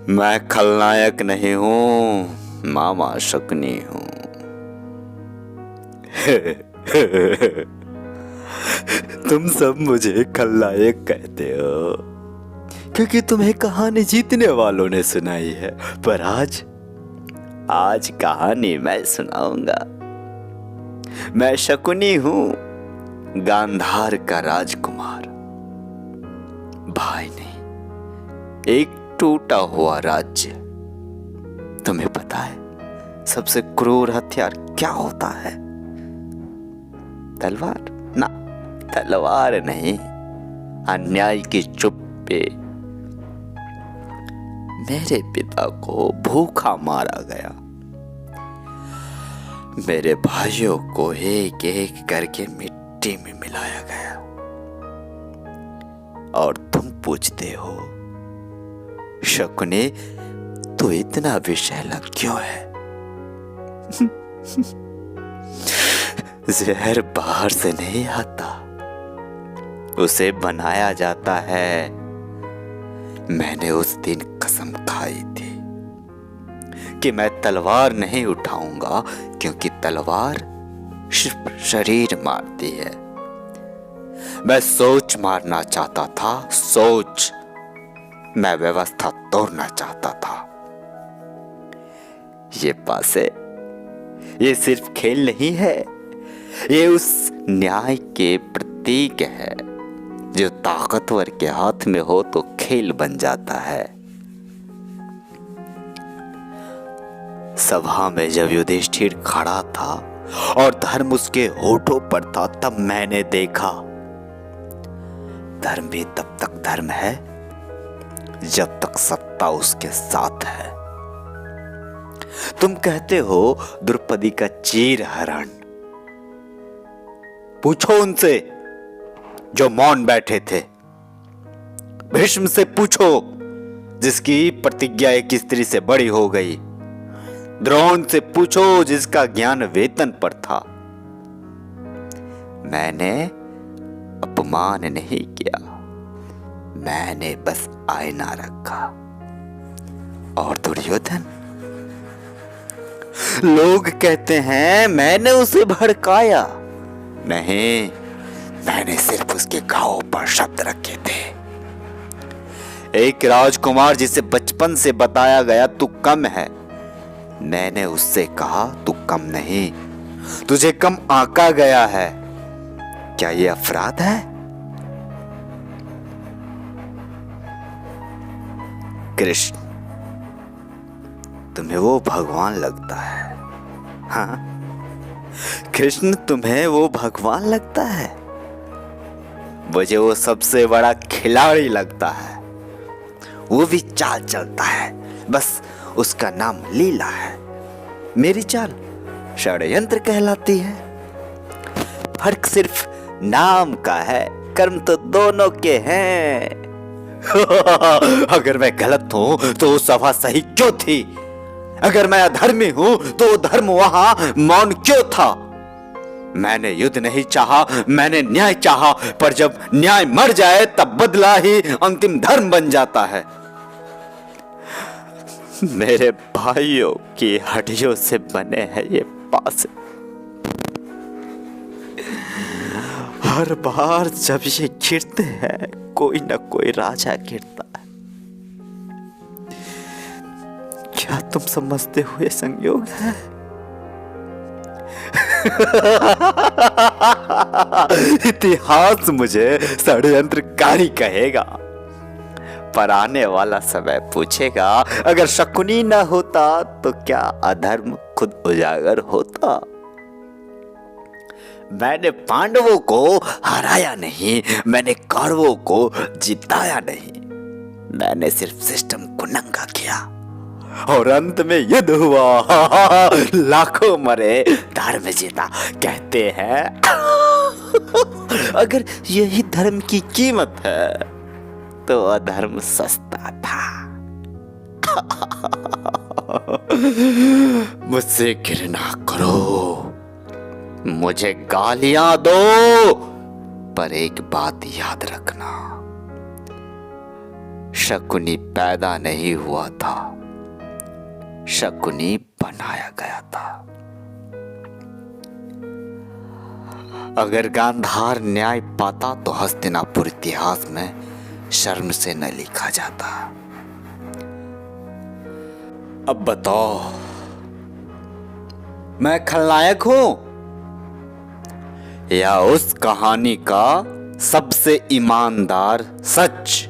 मैं खलनायक नहीं हूं, मामा शकुनी हूं। तुम सब मुझे खलनायक कहते हो क्योंकि तुम्हें कहानी जीतने वालों ने सुनाई है, पर आज कहानी मैं सुनाऊंगा। मैं शकुनी हूं, गांधार का राजकुमार। भाई नहीं, एक टूटा हुआ राज्य। तुम्हें पता है सबसे क्रूर हथियार क्या होता है? तलवार ना, तलवार नहीं, अन्याय की चुप पे। मेरे पिता को भूखा मारा गया, मेरे भाइयों को एक एक करके मिट्टी में मिलाया गया, और तुम पूछते हो शकुनी तू इतना विषैला क्यों है? जहर बाहर से नहीं आता, उसे बनाया जाता है। मैंने उस दिन कसम खाई थी कि मैं तलवार नहीं उठाऊंगा, क्योंकि तलवार सिर्फ शरीर मारती है। मैं सोच मारना चाहता था, सोच। मैं व्यवस्था तोड़ना चाहता था। ये पासे, ये सिर्फ खेल नहीं है, ये उस न्याय के प्रतीक है जो ताकतवर के हाथ में हो तो खेल बन जाता है। सभा में जब युधिष्ठिर खड़ा था और धर्म उसके होठों पर था, तब मैंने देखा धर्म भी तब तक धर्म है जब तक सत्ता उसके साथ है। तुम कहते हो द्रौपदी का चीर हरण। पूछो उनसे जो मौन बैठे थे, भीष्म से पूछो जिसकी प्रतिज्ञा एक स्त्री से बड़ी हो गई, द्रोण से पूछो जिसका ज्ञान वेतन पर था। मैंने अपमान नहीं किया, मैंने बस आईना रखा। और दुर्योधन, लोग कहते हैं मैंने उसे भड़काया। नहीं, मैंने सिर्फ उसके घावों पर शब्द रखे थे। एक राजकुमार जिसे बचपन से बताया गया तू कम है, मैंने उससे कहा तू कम नहीं, तुझे कम आंका गया है। क्या यह अपराध है? कृष्ण, तुम्हें वो भगवान लगता है? हाँ, कृष्ण तुम्हें वो भगवान लगता है? मुझे वो सबसे बड़ा खिलाड़ी लगता है। वो भी चाल चलता है, बस उसका नाम लीला है। मेरी चाल षड्यंत्र कहलाती है। फर्क सिर्फ नाम का है, कर्म तो दोनों के हैं। अगर मैं गलत हूं तो सभा सही क्यों थी? अगर मैं अधर्मी हूं तो धर्म वहां मौन क्यों था? मैंने युद्ध नहीं चाहा, मैंने न्याय चाहा, पर जब न्याय मर जाए तब बदला ही अंतिम धर्म बन जाता है। मेरे भाइयों की हड्डियों से बने हैं ये पासे। हर बार जब ये गिरते हैं कोई ना कोई राजा गिरता है। क्या तुम समझते हो ये संयोग है? इतिहास मुझे षड्यंत्रकारी कहेगा, पर आने वाला समय पूछेगा अगर शकुनी न होता तो क्या अधर्म खुद उजागर होता? मैंने पांडवों को हराया नहीं, मैंने कौरवों को जिताया नहीं, मैंने सिर्फ सिस्टम को नंगा किया और अंत में युद्ध हुआ। लाखों मरे, धर्म जीता। कहते हैं अगर यही धर्म की कीमत है तो अधर्म सस्ता था। मुझसे घृणा करो, मुझे गालियां दो, पर एक बात याद रखना, शकुनी पैदा नहीं हुआ था, शकुनी बनाया गया था। अगर गांधार न्याय पाता तो हस्तिनापुर इतिहास में शर्म से न लिखा जाता। अब बताओ, मैं खलनायक हूं या उस कहानी का सबसे ईमानदार सच?